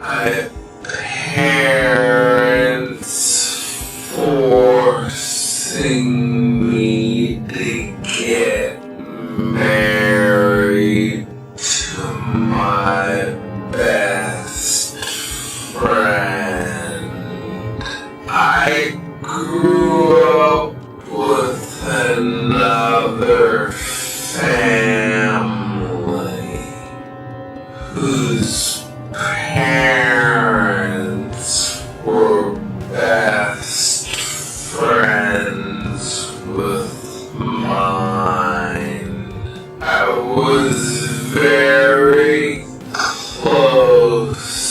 my parents forcing me to get married to my best friend. I grew up with another family whose parents were best friends with mine. I was very close